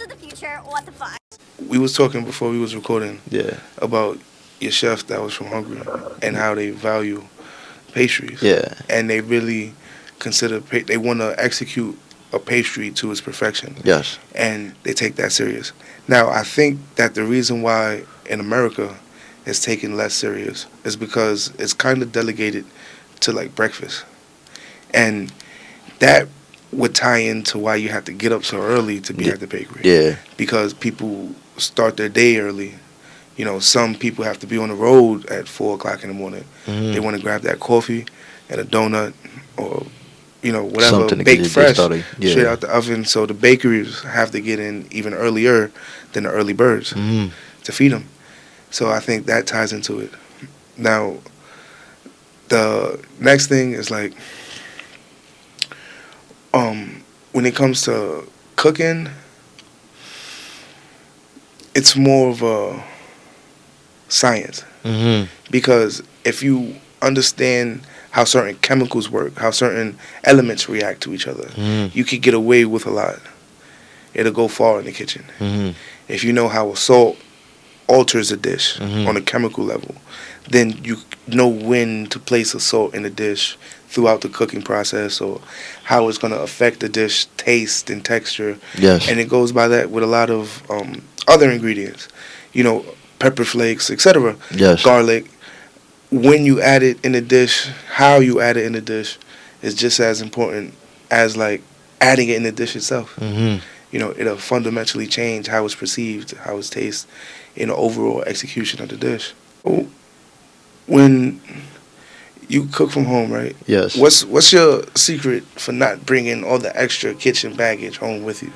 to the future. What the fuck? We was talking before we was recording Yeah. about your chef that was from Hungary and how they value pastries. Yeah. And they really consider they want to execute a pastry to its perfection, Yes. and they take that serious. Now, I think that the reason why in America it's taken less serious is because it's kind of delegated to like breakfast, and that would tie into why you have to get up so early to be Yeah. at the bakery. Yeah. Because people start their day early. You know, some people have to be on the road at 4 o'clock in the morning. They Mhm. want to grab that coffee and a donut, or whatever, Something to get baked your day fresh, started. Yeah. straight out the oven. So the bakeries have to get in even earlier than the early birds Mhm. to feed them. So I think that ties into it. Now, the next thing is like, when it comes to cooking, it's more of a science, Mhm. because if you understand how certain chemicals work, how certain elements react to each other, Mhm. you could get away with a lot. It'll go far in the kitchen. Mhm. If you know how a salt alters a dish Mhm. on a chemical level, then you know when to place a salt in a dish throughout the cooking process, or how it's going to affect the dish taste and texture. Yes. And it goes by that with a lot of other ingredients, pepper flakes, etc., Yes. garlic. When you add it in a dish, how you add it in the dish is just as important as like adding it in the dish itself. Mhm. It'll fundamentally change how it's perceived, how it's tastes, in the overall execution of the dish. When you cook from home, right? Yes. What's your secret for not bringing all the extra kitchen baggage home with you,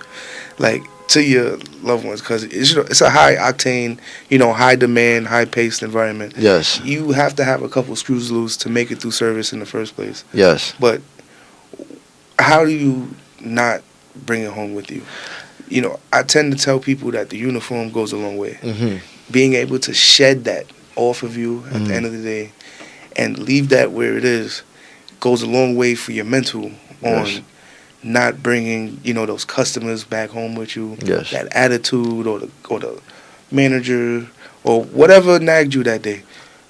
like to your loved ones? Because it's a high octane, high demand, high paced environment. Yes. You have to have a couple screws loose to make it through service in the first place. Yes. But how do you not bring it home with you? I tend to tell people that the uniform goes a long way. Mhm. Being able to shed that off of you at the end of the day and leave that where it is goes a long way for your mental on Yes. not bringing those customers back home with you. Yes. That attitude, or the manager, or whatever nagged you that day,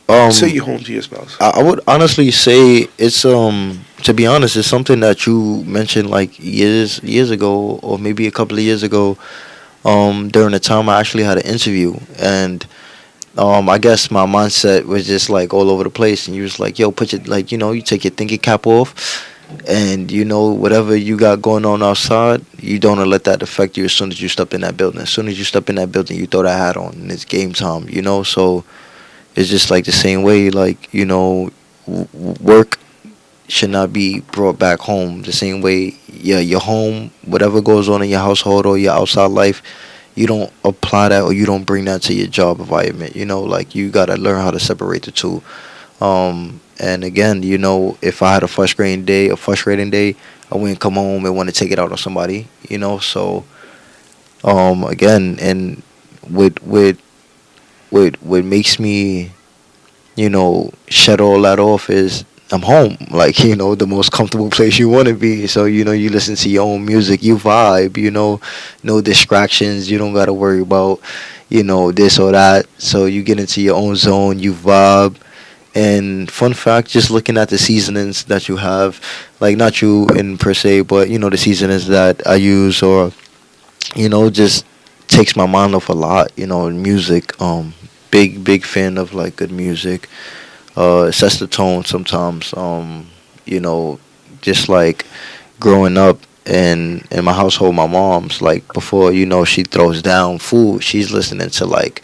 to your home, to your spouse. I would honestly say it's to be honest, it's something that you mentioned like years ago, or maybe a couple of years ago, during the time I actually had an interview. And I guess my mindset was just like all over the place, and you was like, yo, put your, like, you take your thinking cap off, and whatever you got going on outside, you don't let that affect you. As soon as you step in that building, as soon as you step in that building, you throw that hat on, and it's game time. So it's just like the same way, like, work should not be brought back home. The same way, yeah, your home, whatever goes on in your household or your outside life, you don't apply that, or you don't bring that to your job environment. Like, you gotta learn how to separate the two. And again, if I had a frustrating day, I wouldn't come home and want to take it out on somebody. So again, and what makes me, shut all that off is I'm home. Like, the most comfortable place you want to be. So, you listen to your own music, you vibe, no distractions. You don't got to worry about, this or that. So you get into your own zone, you vibe. And fun fact, just looking at the seasonings that you have, like, not you in per se, but, the seasonings that I use, or, just takes my mind off a lot, music. Big fan of like good music. It sets the tone sometimes. You know, just like growing up in my household, my mom's like, before she throws down food, she's listening to like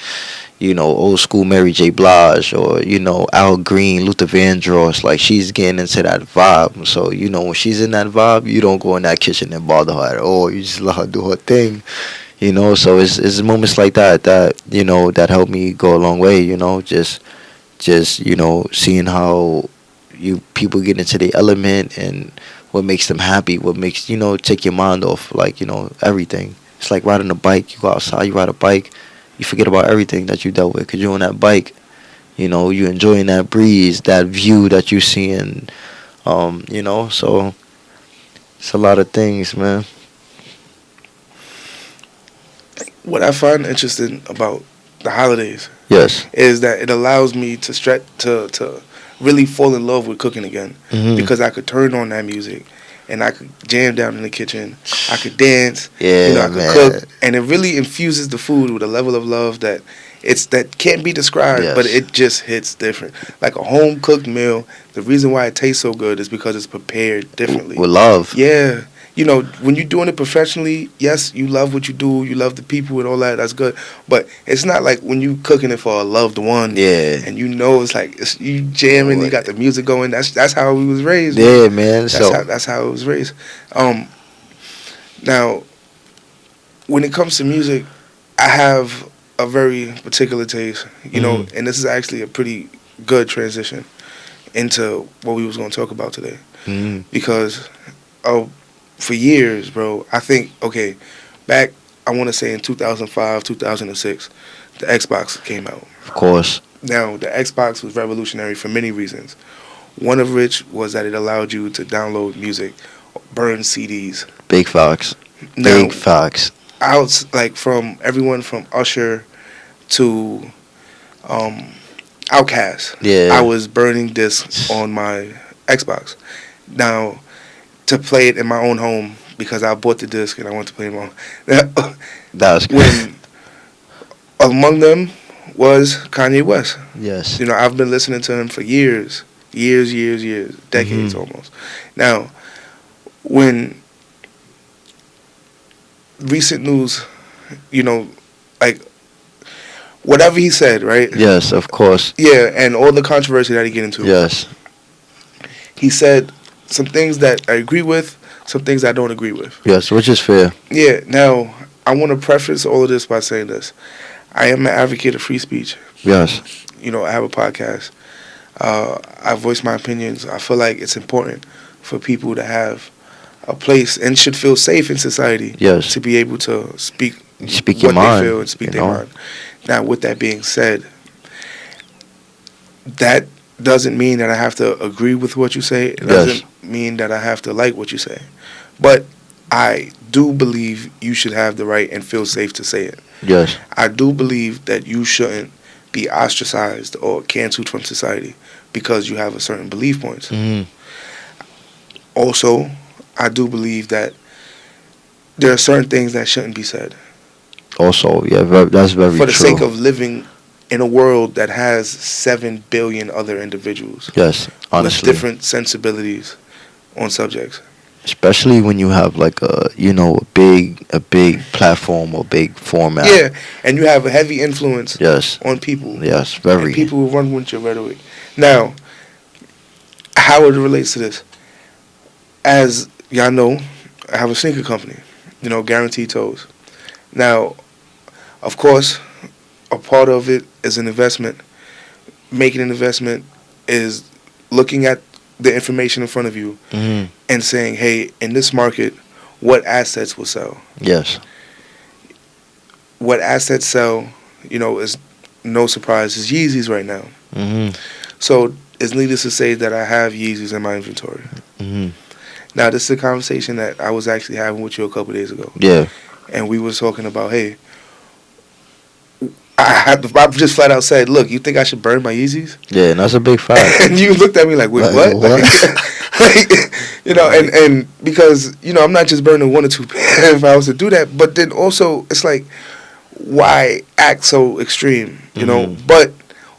old school Mary J. Blige, or Al Green, Luther Vandross. Like, she's getting into that vibe. So when she's in that vibe, you don't go in that kitchen and bother her at all. You just let her do her thing. So it's moments like that that help me go a long way. Just seeing how you people get into the element, and what makes them happy, what makes take your mind off, like, everything. It's like riding a bike. You go outside, you ride a bike, you forget about everything that you dealt with, because you're on that bike. You enjoying that breeze, that view that you see. And so it's a lot of things, man. What I find interesting about the holidays Yes. is that it allows me to stretch to really fall in love with cooking again, Hmm. because I could turn on that music and I could jam down in the kitchen. I could dance, Yeah, I could man. cook, and it really infuses the food with a level of love that can't be described, but Yes. it just hits different. Like a home cooked meal, the reason why it tastes so good is because it's prepared differently. With love. Yeah. When you're doing it professionally, yes, you love what you do, you love the people and all that, that's good. But it's not like when you cooking it for a loved one, Yeah. and it's like you jamming, you got the music going. That's how we was raised. Man. Yeah, man. So That's how it was raised. Now, when it comes to music, I have a very particular taste, Mhm. and this is actually a pretty good transition into what we was going to talk about today, mhm. because for years, bro, I think, okay, back, I want to say in 2005, 2006, the Xbox came out. Of course. Now, the Xbox was revolutionary for many reasons. One of which was that it allowed you to download music, burn CDs. Big facts. Now, Big facts. like from everyone from Usher to Outkast, Yeah. I was burning discs on my Xbox. Now, to play it in my own home, because I bought the disc and I want to play it in my own. That's When among them was Kanye West. yes. I've been listening to him for years, decades Mhm. almost. Now, when recent news, like whatever he said, right? Yes, of course. Yeah, and all the controversy that he get into. Yes. He said some things that I agree with, some things I don't agree with. Yes, which is fair. Yeah, now, I want to preface all of this by saying this. I am an advocate of free speech. Yes. I have a podcast. I voice my opinions. I feel like it's important for people to have a place and should feel safe in society Yes. to be able to speak Speak your what mind. they feel and speak you their know? mind. Now, with that being said, that doesn't mean that I have to agree with what you say. It doesn't mean that I have to like what you say. But I do believe you should have the right and feel safe to say it. Yes. I do believe that you shouldn't be ostracized or canceled from society because you have a certain belief points. Mhm. Also, I do believe that there are certain things that shouldn't be said Also, yeah, that's very for the true. sake of living in a world that has 7 billion other individuals Yes, with honestly. different sensibilities on subjects. Especially when you have like a big platform or big format. Yeah, and you have a heavy influence Yes. on people. Yes, And very. people will run with your rhetoric. Now, how it relates to this? As y'all know, I have a sneaker company, Guaranteed Toes. Now, of course, a part of it is an investment. Making an investment is looking at the information in front of you Mhm. and saying, hey, in this market, what assets will sell? Yes. What assets sell, is no surprise, is Yeezys right now. Mhm. So it's needless to say that I have Yeezys in my inventory. Mhm. Now, this is a conversation that I was actually having with you a couple days ago. Yeah. And we was talking about, hey, I just flat out said, look, you think I should burn my Yeezys? Yeah, and that's a big fact. And you looked at me like, wait, Like, what? what? And because, I'm not just burning one or two if I was to do that, but then also it's like, why act so extreme, Mhm. But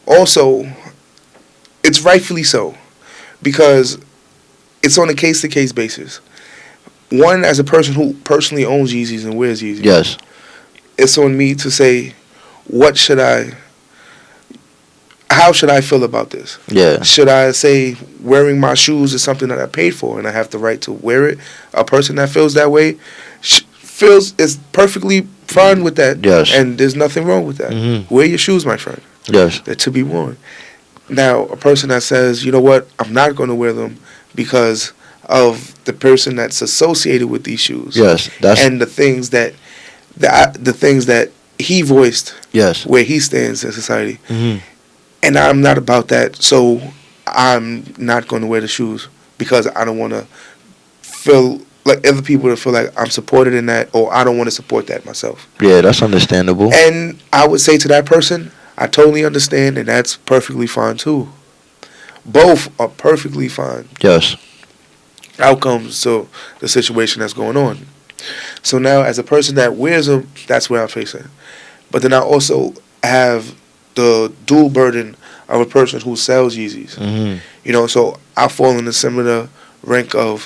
also, it's rightfully so, because it's on a case-to-case basis. One, as a person who personally owns Yeezys and wears Yeezys, Yes. it's on me to say, how should I feel about this? Yeah. Should I say wearing my shoes is something that I paid for and I have the right to wear it? A person that feels that way is perfectly fine with that. Yes. And there's nothing wrong with that. Mhm. Wear your shoes, my friend. Yes. They're to be worn. Now, a person that says, you know what, I'm not going to wear them because of the person that's associated with these shoes. Yes. That's And the things that he voiced yes. where he stands in society. Mhm. And I'm not about that, so I'm not going to wear the shoes because I don't want to feel like other people to feel like I'm supported in that, or I don't want to support that myself. Yeah, that's understandable. And I would say to that person, I totally understand, and that's perfectly fine too. Both are perfectly fine Yes. outcomes to the situation that's going on. So now, as a person that wears them, that's where I'm facing. But then I also have the dual burden of a person who sells Yeezys. Hmm. So I fall in the similar rank of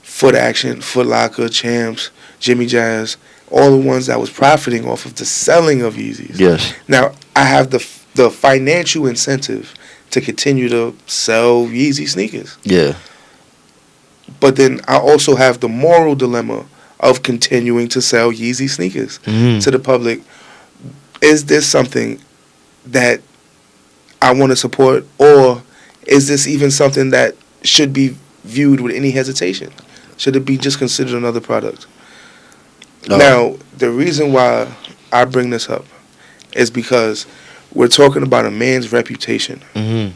Foot Action, Foot Locker, Champs, Jimmy Jazz, all the ones that was profiting off of the selling of Yeezys. Yes. Now I have the financial incentive to continue to sell Yeezy sneakers, Yeah. but then I also have the moral dilemma of continuing to sell Yeezy sneakers Hmm. to the public. Is this something that I want to support, or is this even something that should be viewed with any hesitation? Should it be just considered another product? Oh. Now, the reason why I bring this up is because we're talking about a man's reputation Hmm.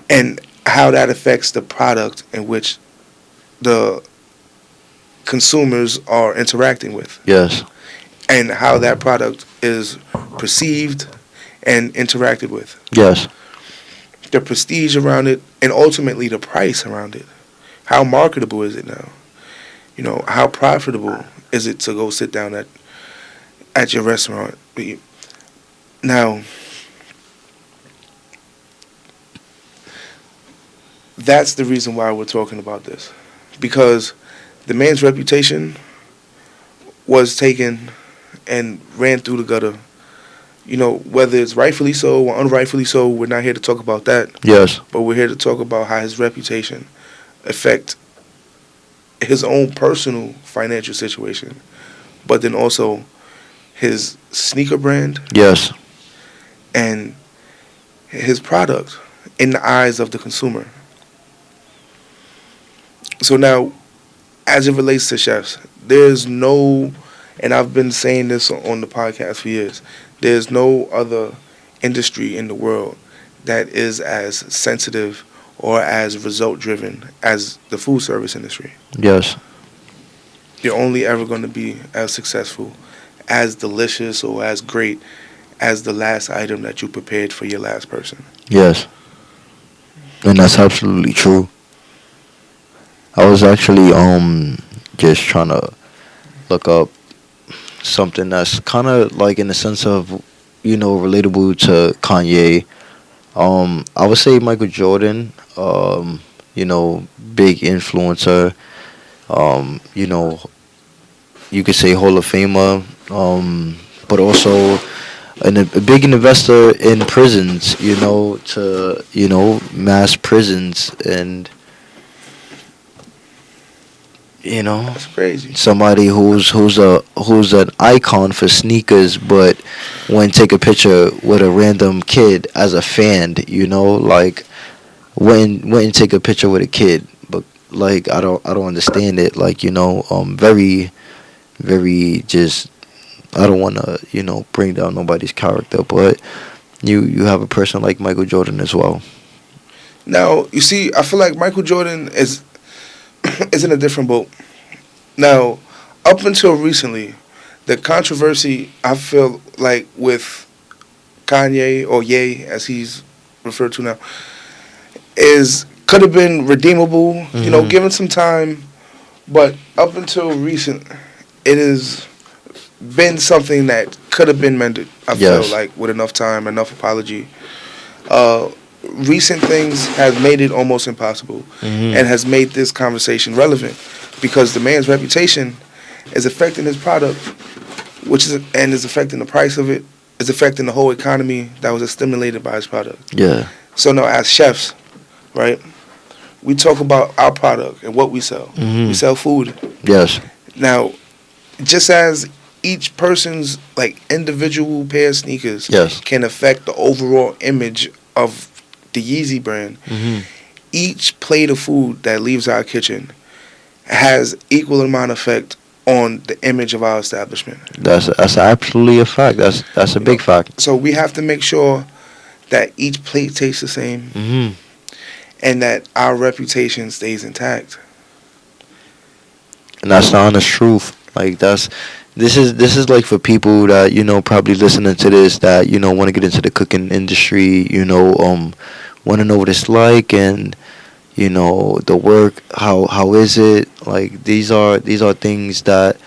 and how that affects the product in which the consumers are interacting with, Yes. and how that product is perceived and interacted with. Yes. The prestige around it, and ultimately the price around it. How marketable is it now? How profitable is it to go sit down at your restaurant? Now, that's the reason why we're talking about this. Because the man's reputation was taken and ran through the gutter. Whether it's rightfully so or unrightfully so, we're not here to talk about that. Yes. But we're here to talk about how his reputation affect his own personal financial situation, but then also his sneaker brand Yes. and his product in the eyes of the consumer. So now, as it relates to chefs, there's no, and I've been saying this on the podcast for years, there's no other industry in the world that is as sensitive or as result driven as the food service industry. Yes. You're only ever going to be as successful, as delicious, or as great as the last item that you prepared for your last person. Yes. And that's absolutely true. I was actually just trying to look up something that's kind of like in the sense of relatable to Kanye. I would say Michael Jordan. Big influencer. You could say Hall of Famer. But also a big investor in prisons. To mass prisons and That's crazy. somebody who's an icon for sneakers, but when take a picture with a random kid as a fan, like when and take a picture with a kid, but like I don't understand it, like very very just I don't want to bring down nobody's character, but you have a person like Michael Jordan as well. Now, you see, I feel like Michael Jordan is in a different boat. Now, up until recently, the controversy, I feel like, with Kanye, or Ye, as he's referred to now, could have been redeemable, Mhm. given some time. But up until recent, it has been something that could have been mended, I feel Yes. like, with enough time, enough apology. Recent things have made it almost impossible, Mhm. and has made this conversation relevant, because the man's reputation is affecting his product, and is affecting the price of it, is affecting the whole economy that was stimulated by his product. Yeah. So now, as chefs, right, we talk about our product and what we sell. Mhm. We sell food. Yes. Now, just as each person's like individual pair of sneakers Yes. can affect the overall image of the Yeezy brand, Mhm. each plate of food that leaves our kitchen has equal amount of effect on the image of our establishment. That's absolutely a fact. That's a big fact. So we have to make sure that each plate tastes the same, Mhm. and that our reputation stays intact. and that's the honest truth. Like this is like for people that probably listening to this that want to get into the cooking industry. Want to know what it's like and the work. How is it? Like these are things that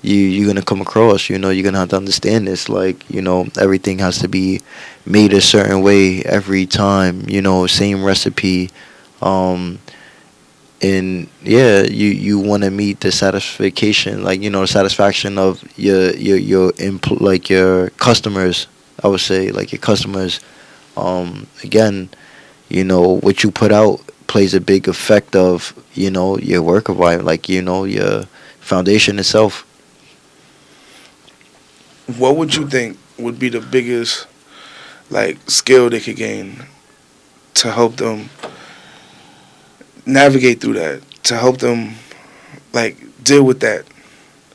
you're gonna come across. You're gonna have to understand this. Like everything has to be made a certain way every time. Same recipe. Um, and yeah, you want to meet the satisfaction, like the satisfaction of like your customers. I would say like your customers. Again, what you put out plays a big effect of your work environment, like your foundation itself. What would you think would be the biggest like skill they could gain to help them navigate through that, to help them like deal with that?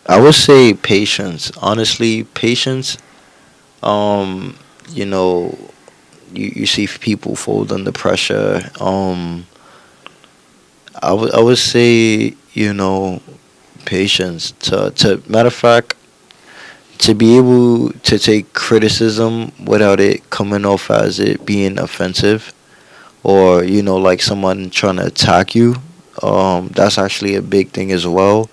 I would say patience. Honestly, patience. Um, you know, you see people fold under pressure. I would say patience. To matter of fact, to be able to take criticism without it coming off as it being offensive, or like someone trying to attack you. That's actually a big thing as well.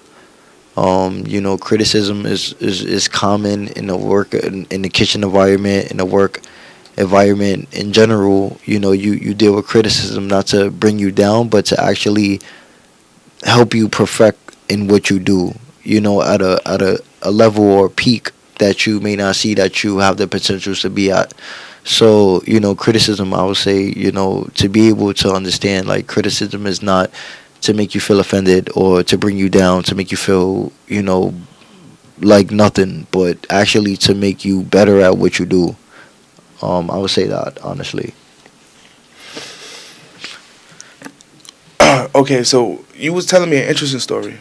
Criticism is common in the work in the kitchen environment, in the work environment in general. You deal with criticism not to bring you down, but to actually help you perfect in what you do. At a level or peak that you may not see that you have the potential to be at. So criticism. I would say to be able to understand like criticism is not to make you feel offended or to bring you down, to make you feel like nothing, but actually to make you better at what you do. I would say that honestly. Okay, so you was telling me an interesting story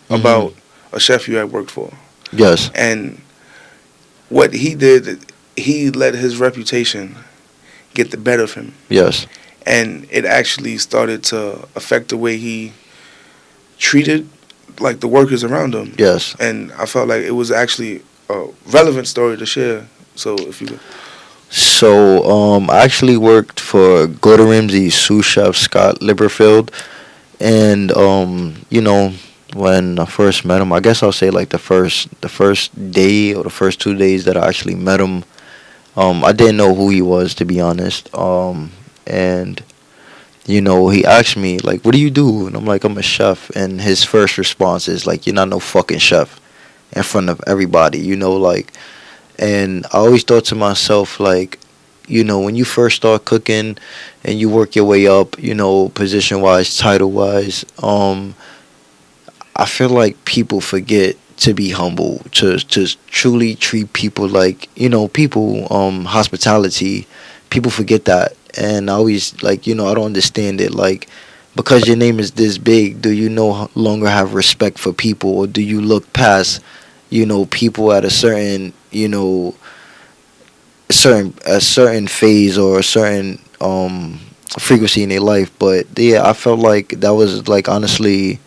Hmm. about a chef you had worked for, Yes. and what he did, he let his reputation get the better of him, Yes. and it actually started to affect the way he treated like the workers around him. Yes. And I felt like it was actually a relevant story to share. So if you, So I actually worked for Gordon Ramsay's sous chef Scott Liverfield, and when I first met him, I guess I'll say like the first day or the first 2 days that I actually met him, I didn't know who he was, to be honest. And he asked me like, "What do you do?" And I'm like, "I'm a chef." And his first response is like, "You're not no fucking chef," in front of everybody. Like, and I always thought to myself like, when you first start cooking and you work your way up, position wise, title wise, I feel like people forget to be humble, to truly treat people like people, hospitality. People forget that, and I always like I don't understand it. Like, because your name is this big, do you no longer have respect for people, or do you look past people at a certain a certain phase or a certain frequency in their life? But yeah, I felt like that was like honestly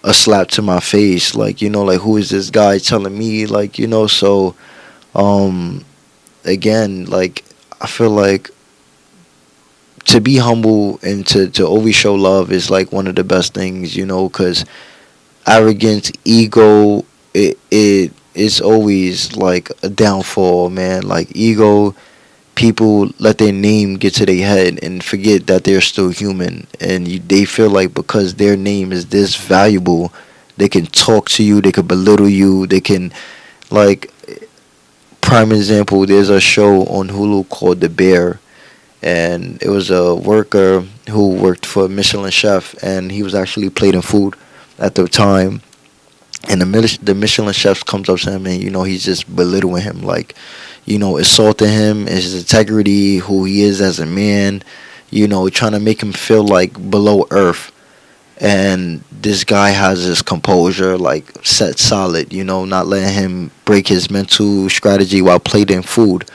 a slap to my face. Like like who is this guy telling me like so um again, like I feel like to be humble and to always show love is like one of the best things, because arrogance, ego, it is always like a downfall, man. Like ego, people let their name get to their head and forget that they're still human, and they feel like because their name is this valuable, they can talk to you, they can belittle you, they can like prime example. There's a show on Hulu called The Bear, and it was a worker who worked for a Michelin chef, and he was actually plating food at the time. And the Michelin chef comes up to him, and he's just belittling him, like assaulting him, his integrity, who he is as a man, trying to make him feel like below earth. And this guy has his composure like set solid, not letting him break his mental strategy while plating food.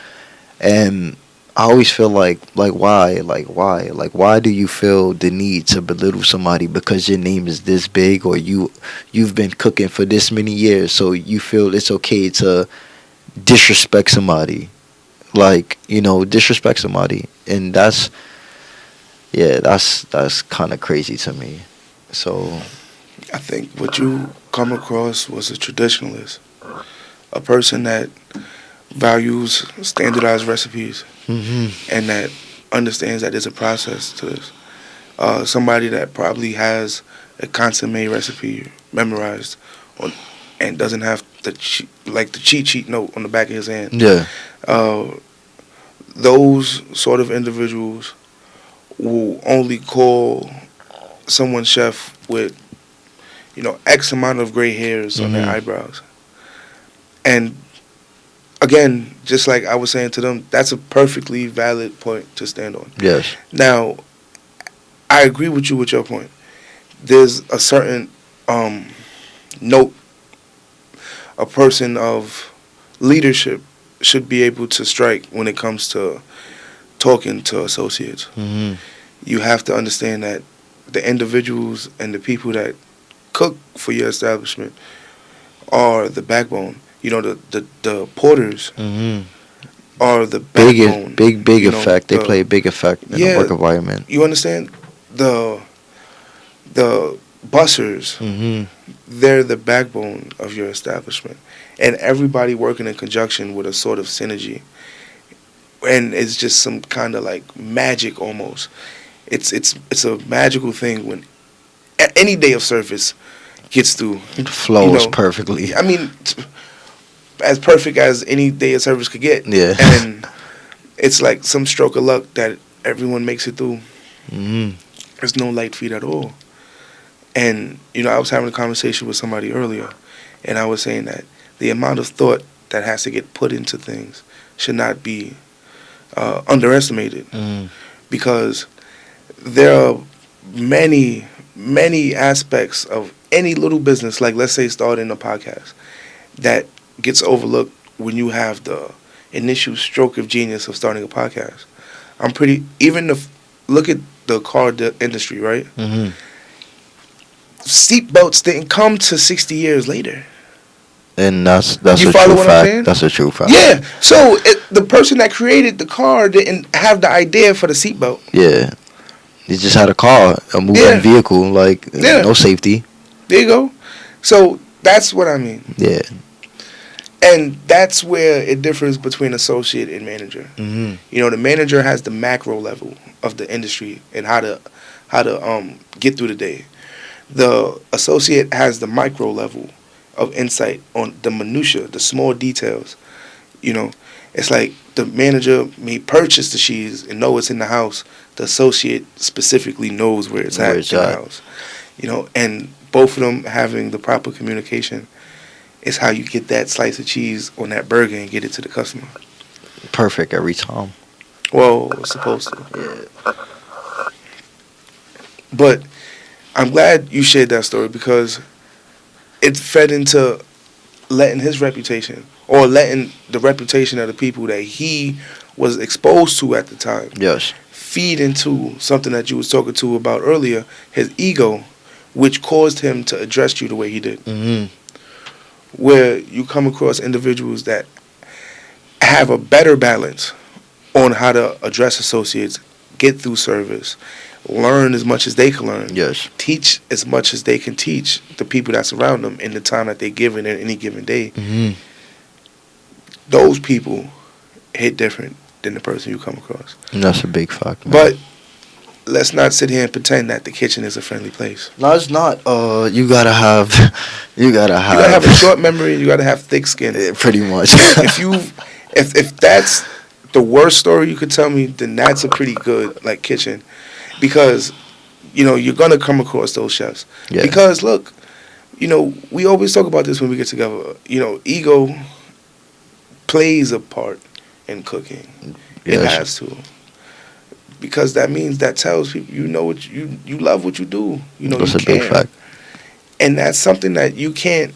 And I always feel like why do you feel the need to belittle somebody because your name is this big, or you've been cooking for this many years, so you feel it's okay to disrespect somebody, like, disrespect somebody. And that's kind of crazy to me. So I think what you come across was a traditionalist, a person that values standardized recipes hmm and that understands that there's a process to this. Somebody that probably has a consomme recipe memorized on, and doesn't have the cheat sheet note on the back of his hand. yeah. Uh, those sort of individuals will only call someone chef with, X amount of gray hairs on their Mhm. eyebrows. And again, just like I was saying to them, that's a perfectly valid point to stand on. Yes. Now, I agree with you with your point. There's a certain note a person of leadership should be able to strike when it comes to talking to associates. hmm You have to understand that the individuals and the people that cook for your establishment are the backbone. The porters hmm are the Big, backbone. big You know, effect. They the- play a big effect in the Yeah. work environment. You understand? The bussers, hmm they're the backbone of your establishment. And everybody working in conjunction with a sort of synergy. And it's just some kind of like magic almost. It's a magical thing when any day of service gets through. It flows know, perfectly. I mean, as perfect as any day of service could get. Yeah. And it's like some stroke of luck that everyone makes it through. hmm There's no light feet at all. And, I was having a conversation with somebody earlier, and I was saying that the amount of thought that has to get put into things should not be underestimated, mm because there are many, many aspects of any little business, like let's say starting a podcast, that gets overlooked when you have the initial stroke of genius of starting a podcast. Look at the car industry, right? hmm Seatbelts didn't come to 60 years later. And that's You a follow true what I'm saying? fact. That's a true fact. Yeah. So the person that created the car didn't have the idea for the seatbelt. Yeah. They just had a car, a moving Yeah. vehicle, like Yeah. no safety. There you go. So that's what I mean. Yeah. And that's where it differs between associate and manager. hmm The manager has the macro level of the industry and how to get through the day. The associate has the micro level of insight on the minutia, the small details. It's like the manager may purchase the cheese and know it's in the house. The associate specifically knows where it's at in the house. And both of them having the proper communication is how you get that slice of cheese on that burger and get it to the customer. Perfect every time. Well, it's supposed to. Yeah. But I'm glad you shared that story, because it fed into letting his reputation, or letting the reputation of the people that he was exposed to at the time, Yes. feed into something that you was talking to about earlier, his ego, which caused him to address you the way he did. hmm Where you come across individuals that have a better balance on how to address associates, get through service, learn as much as they can learn, Yes. teach as much as they can teach the people that's around them in the time that they're given in any given day. hmm Those people hit different than the person you come across. And that's a big fact, man. But let's not sit here and pretend that the kitchen is a friendly place. No, it's not. You gotta have. You gotta have. You gotta have a short memory. You gotta have thick skin. Pretty much. if that's the worst story you could tell me, then that's a pretty good kitchen, because you're gonna come across those chefs. Yeah. Because look, we always talk about this when we get together. Ego plays a part in cooking. It Yes. has to. Because that means that tells people what you love what you do. That's you a big care. fact. And that's something that you can't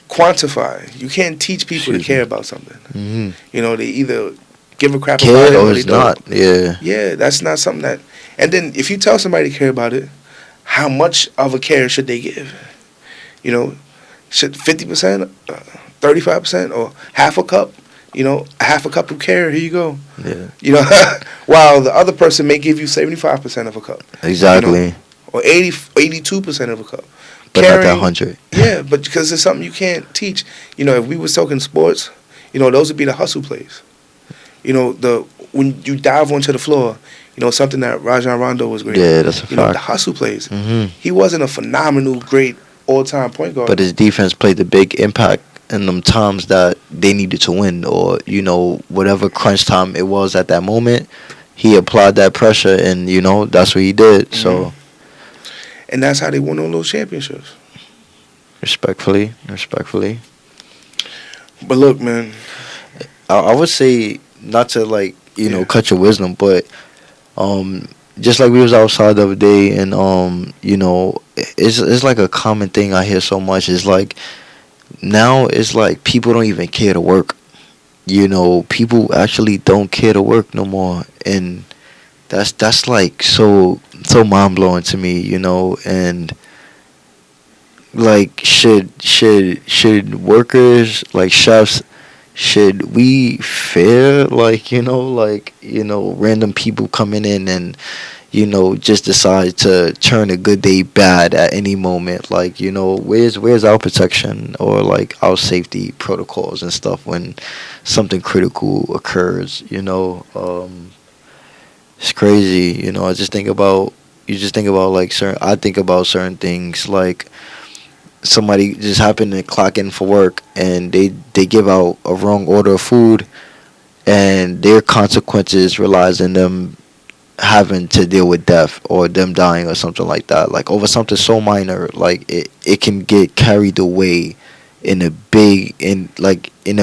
quantify. You can't teach people to Excuse care me. about something. hmm They either give a crap about Care it or or they it's don't. not. Yeah. Yeah, that's not something that. And then if you tell somebody to care about it, how much of a care should they give? You know, should 50%, 35%, or half a cup? You know, half a cup of care. Here you go. Yeah. You know, while the other person may give you 75% of a cup. Exactly. You know, or 82% of a cup. But not that 100. Yeah, but because it's something you can't teach. You know, if we was talking sports, you know, those would be the hustle plays. You know, when you dive onto the floor, you know, something that Rajon Rondo was great. Yeah, that's a You know, fact. the hustle plays. Hmm. He wasn't a phenomenal, great all-time point guard. But his defense played a big impact in them times that they needed to win, or you know, whatever crunch time it was at that moment. He applied that pressure, and you know that's what he did. So, and that's how they won all those championships. respectfully. But look, man. I would say not to like Yeah. cut your wisdom, but just like we was outside the other day, and you know, it's like a common thing I hear so much. Is like now it's like people don't even care to work. You know, people actually don't care to work no more, and that's like so mind blowing to me. You know, and like should workers like chefs, should we fear like random people coming in and just decide to turn a good day bad at any moment? Like, where's our protection or like our safety protocols and stuff when something critical occurs? It's crazy. I just think about like I think about certain things like somebody just happened to clock in for work and they give out a wrong order of food, and their consequences relies in them having to deal with death or them dying or something like that, like over something so minor. Like it can get carried away in a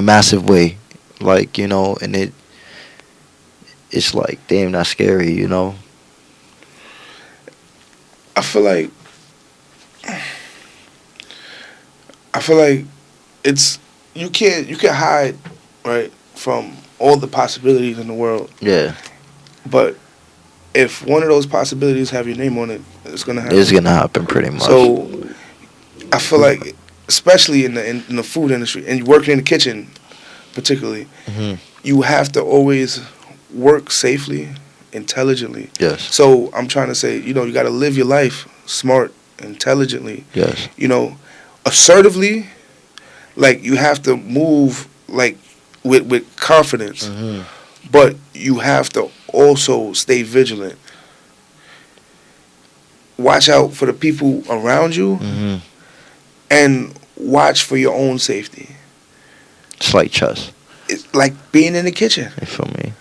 massive way, like, and it's like, damn, that's scary. I feel like it's you can't hide, right, from all the possibilities in the world. Yeah. But if one of those possibilities have your name on it, it's gonna happen. It's gonna happen pretty much. So I feel like, especially in the food industry and working in the kitchen, particularly, you have to always work safely, intelligently. Yes. So I'm trying to say, you got to live your life smart, intelligently. Yes. Assertively, like you have to move like with confidence, but you have to also stay vigilant. Watch out for the people around you, and watch for your own safety. It's like chess. It's like being in the kitchen. You feel me?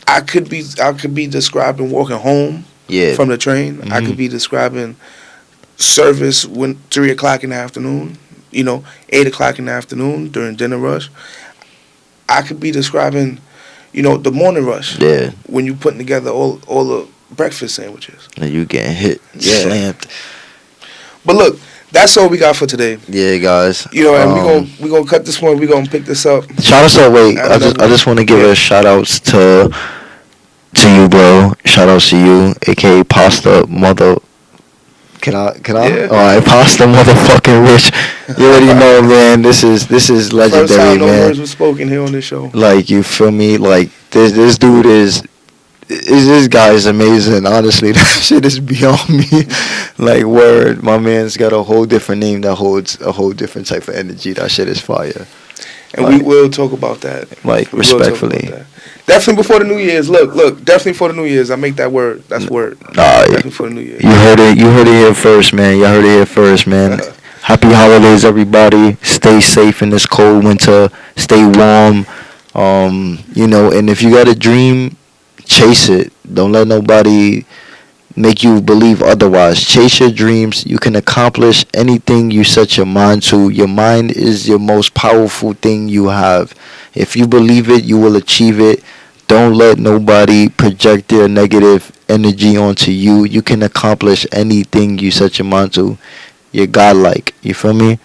I could be describing walking home from the train. I could be describing service when 3 o'clock in the afternoon, 8 o'clock in the afternoon during dinner rush. I could be describing, the morning rush. Yeah. When you putting together all the breakfast sandwiches. And you getting hit, slammed. But look, that's all we got for today. Yeah, guys. And we gonna cut this one. We gonna pick this up. Shout outs out. Wait, I just want to give a shout outs to you, bro. Shout outs to you, aka Pasta Mother. Can I? Yeah. All right, Pasta Motherfucking Rich. You already know, man. This is legendary, First time no man. words were spoken here on this show. Like, you feel me? Like this dude is this guy is amazing. Honestly, that shit is beyond me. Like, word, my man's got a whole different name that holds a whole different type of energy. That shit is fire. And like, we will talk about that. Like, we will talk respectfully. about that. Definitely before the New Year's. Look, definitely for the New Year's. I make that word. That's word. Nah, definitely for the New Year's. You heard it here first, man. Y'all heard it here first, man. Happy holidays, everybody. Stay safe in this cold winter. Stay warm. And if you got a dream, chase it. Don't let nobody make you believe otherwise. Chase your dreams. You can accomplish anything you set your mind to. Your mind is your most powerful thing you have. If you believe it, you will achieve it. Don't let nobody project their negative energy onto you. You can accomplish anything you set your mind to. You're godlike. You feel me?